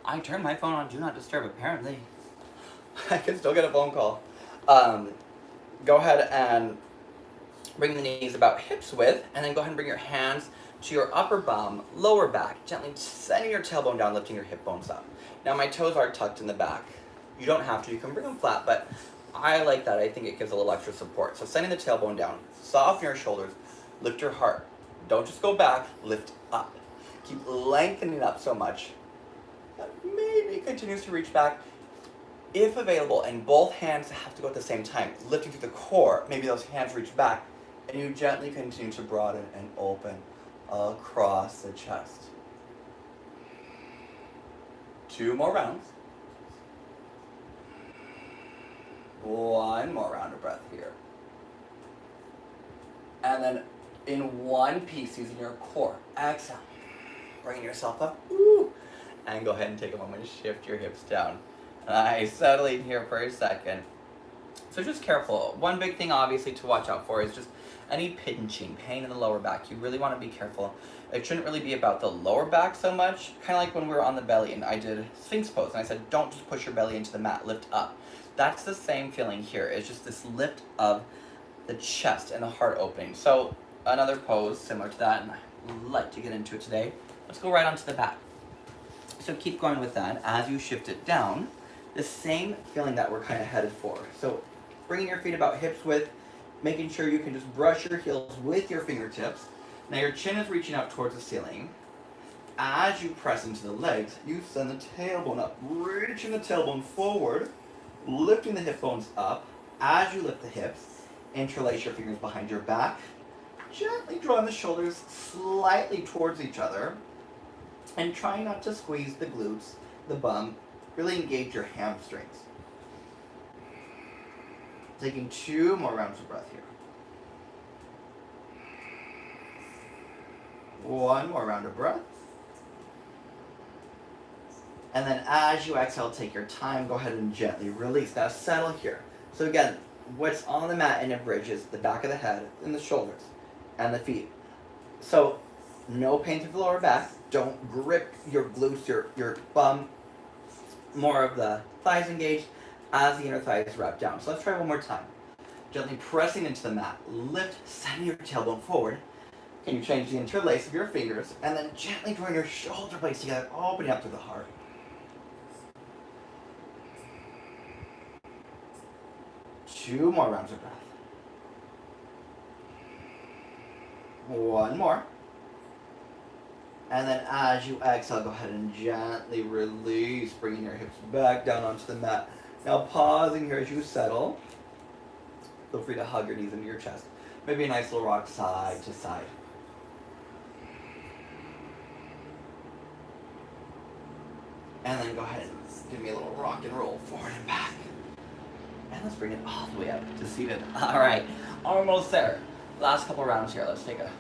I turned my phone on Do Not Disturb, apparently. I can still get a phone call. Go ahead and bring the knees about hips width, and then go ahead and bring your hands to your upper bum, lower back, gently sending your tailbone down, lifting your hip bones up. Now my toes are tucked in the back. You don't have to, you can bring them flat, but I like that. I think it gives a little extra support. So sending the tailbone down, soften your shoulders, lift your heart. Don't just go back, lift up. Keep lengthening up so much that maybe it continues to reach back. If available, and both hands have to go at the same time, lifting through the core, maybe those hands reach back, and you gently continue to broaden and open across the chest. 2 more rounds. 1 more round of breath here. And then in one piece, using your core, exhale, bringing yourself up, and go ahead and take a moment to shift your hips down. Nice, settling here for a second. So just careful. One big thing obviously to watch out for is just any pinching, pain in the lower back. You really want to be careful. It shouldn't really be about the lower back so much. Kind of like when we were on the belly and I did Sphinx pose and I said, don't just push your belly into the mat, lift up. That's the same feeling here. It's just this lift of the chest and the heart opening. So another pose similar to that, and I'd like to get into it today. Let's go right onto the back. So keep going with that. As you shift it down, the same feeling that we're kind of headed for. So bringing your feet about hips width, making sure you can just brush your heels with your fingertips. Now your chin is reaching out towards the ceiling. As you press into the legs, you send the tailbone up, reaching the tailbone forward, lifting the hip bones up. As you lift the hips, interlace your fingers behind your back, gently drawing the shoulders slightly towards each other, and try not to squeeze the glutes, the bum, Really engage your hamstrings. Taking 2 more rounds of breath here. 1 more round of breath. And then as you exhale, take your time, go ahead and gently release. Now settle here. So again, what's on the mat in a bridge is the back of the head and the shoulders and the feet. So no pain through the lower back. Don't grip your glutes, your bum. More of the thighs engaged as the inner thighs wrap down. So let's try one more time. Gently pressing into the mat. Lift, sending your tailbone forward. Can you change the interlace of your fingers? And then gently drawing your shoulder blades together, opening up to the heart. 2 more rounds of breath. 1 more. And then as you exhale, go ahead and gently release, bringing your hips back down onto the mat. Now pausing here as you settle. Feel free to hug your knees into your chest. Maybe a nice little rock side to side. And then go ahead and give me a little rock and roll forward and back. And let's bring it all the way up to seated. All right, almost there. Last couple rounds here. Let's take a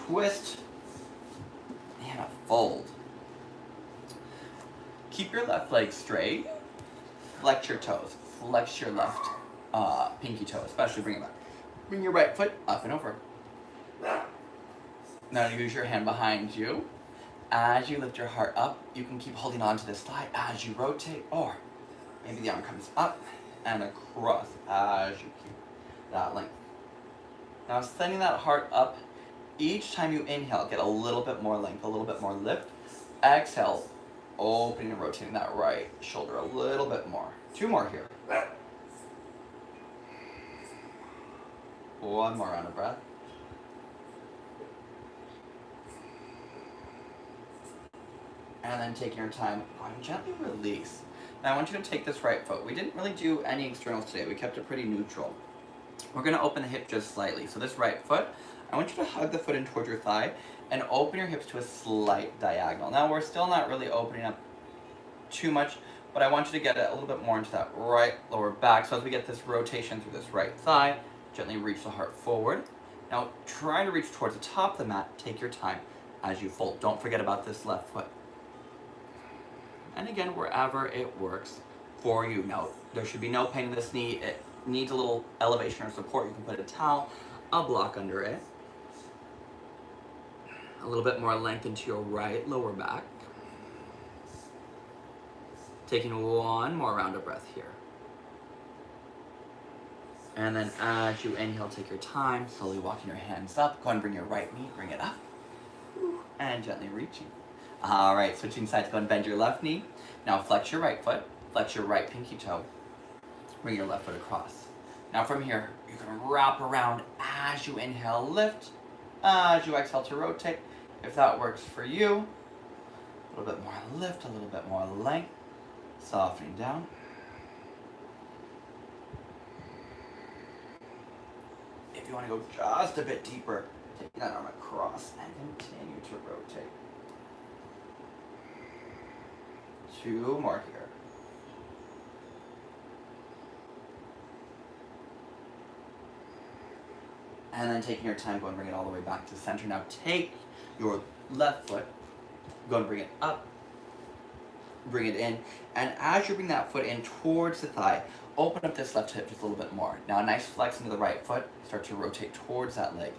twist and a fold. Keep your left leg straight. Flex your toes. Flex your left pinky toe, especially bring it back. Bring your right foot up and over. Now use your hand behind you. As you lift your heart up, you can keep holding on to this thigh as you rotate, or maybe the arm comes up and across as you keep that length. Now sending that heart up, each time you inhale, get a little bit more length, a little bit more lift. Exhale, opening and rotating that right shoulder a little bit more. 2 more here. 1 more round of breath. And then taking your time, go ahead and gently release. Now I want you to take this right foot. We didn't really do any externals today. We kept it pretty neutral. We're going to open the hip just slightly. So this right foot, I want you to hug the foot in towards your thigh and open your hips to a slight diagonal. Now we're still not really opening up too much, but I want you to get a little bit more into that right lower back. So as we get this rotation through this right thigh, gently reach the heart forward. Now try to reach towards the top of the mat. Take your time as you fold. Don't forget about this left foot. And again, wherever it works for you. Now, there should be no pain in this knee. It needs a little elevation or support. You can put a towel, a block under it. A little bit more length into your right lower back. Taking 1 more round of breath here. And then as you inhale, take your time, slowly walking your hands up. Go and bring your right knee, bring it up. And gently reaching. All right, switching sides, go and bend your left knee. Now flex your right foot, flex your right pinky toe. Bring your left foot across. Now from here, you're gonna wrap around as you inhale, lift. As you exhale to rotate. If that works for you, a little bit more lift, a little bit more length. Softening down. If you wanna go just a bit deeper, take that arm across and continue to rotate. 2 more here. And then taking your time, go and bring it all the way back to center. Now take your left foot, go and bring it up, bring it in. And as you bring that foot in towards the thigh, open up this left hip just a little bit more. Now a nice flex into the right foot, start to rotate towards that leg.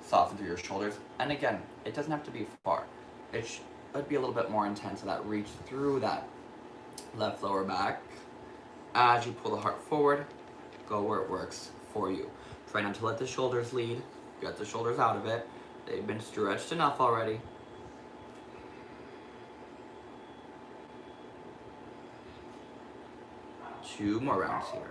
Soften through your shoulders. And again, it doesn't have to be far. It should be a little bit more intense, so that reach through that left lower back. As you pull the heart forward, go where it works for you. Try not to let the shoulders lead. Get the shoulders out of it. They've been stretched enough already. Two more rounds here.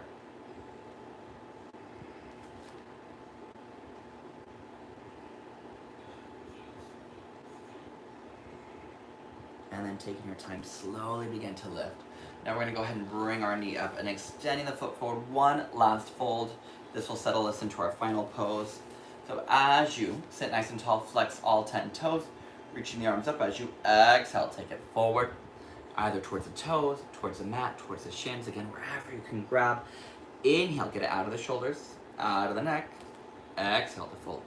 And then taking your time, slowly begin to lift. Now we're going to go ahead and bring our knee up and extending the foot forward. One last fold. This will settle us into our final pose. So as you sit nice and tall, flex all 10 toes, reaching the arms up. As you exhale, take it forward. either towards the toes, towards the mat, towards the shins, again, wherever you can grab. Inhale, get it out of the shoulders, out of the neck. Exhale to fold.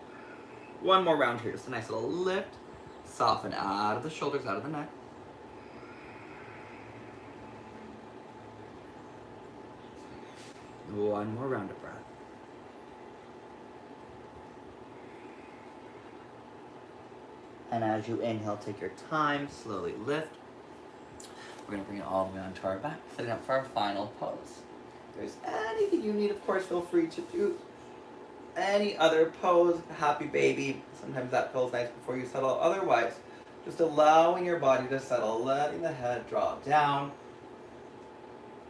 One more round here, just a nice little lift. Soften out of the shoulders, out of the neck. One more round of breath. And as you inhale, take your time, slowly lift. We're gonna bring it all the way onto our back, setting up for our final pose. If there's anything you need, of course, feel free to do any other pose, happy baby. Sometimes that feels nice before you settle. Otherwise, just allowing your body to settle, letting the head drop down.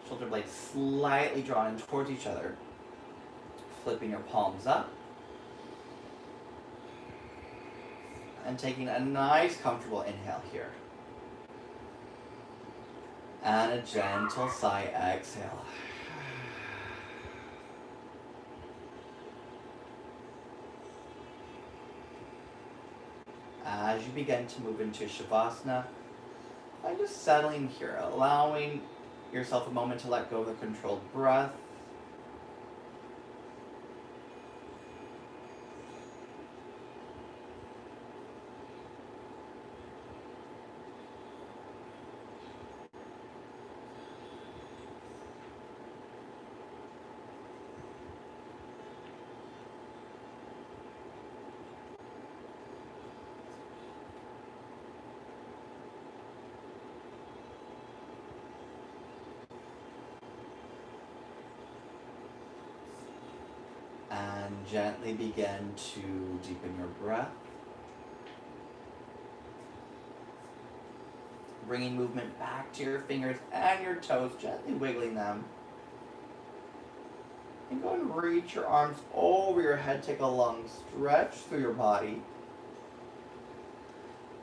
Shoulder blades slightly drawn in towards each other. Flipping your palms up. And taking a nice, comfortable inhale here. And a gentle sigh exhale. As you begin to move into Shavasana, I'm just settling here, allowing yourself a moment to let go of the controlled breath. And gently begin to deepen your breath. Bringing movement back to your fingers and your toes, gently wiggling them. And go and reach your arms over your head, take a long stretch through your body.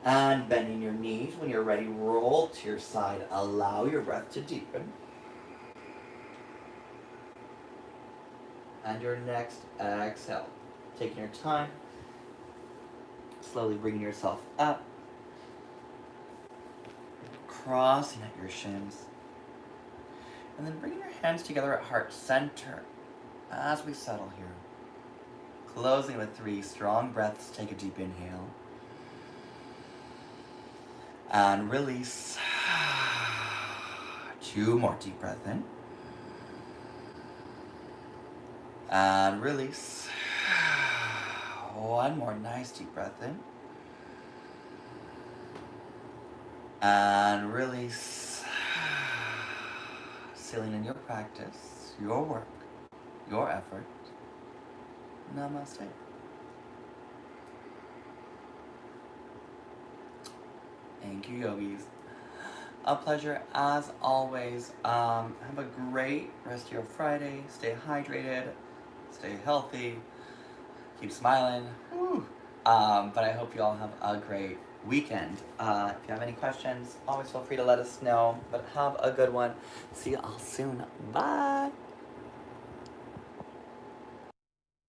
And bending your knees, when you're ready, roll to your side, allow your breath to deepen. And your next exhale. Taking your time, slowly bringing yourself up, crossing at your shins, and then bringing your hands together at heart center as we settle here. Closing with 3 strong breaths. Take a deep inhale. And release. 2 more deep breaths in. And release. 1 more nice deep breath in. And release. Sealing in your practice, your work, your effort. Namaste. Thank you, yogis. A pleasure as always. Have a great rest of your Friday. Stay hydrated. Stay healthy. Keep smiling. But I hope you all have a great weekend. If you have any questions, always feel free to let us know. But have a good one. See you all soon. Bye.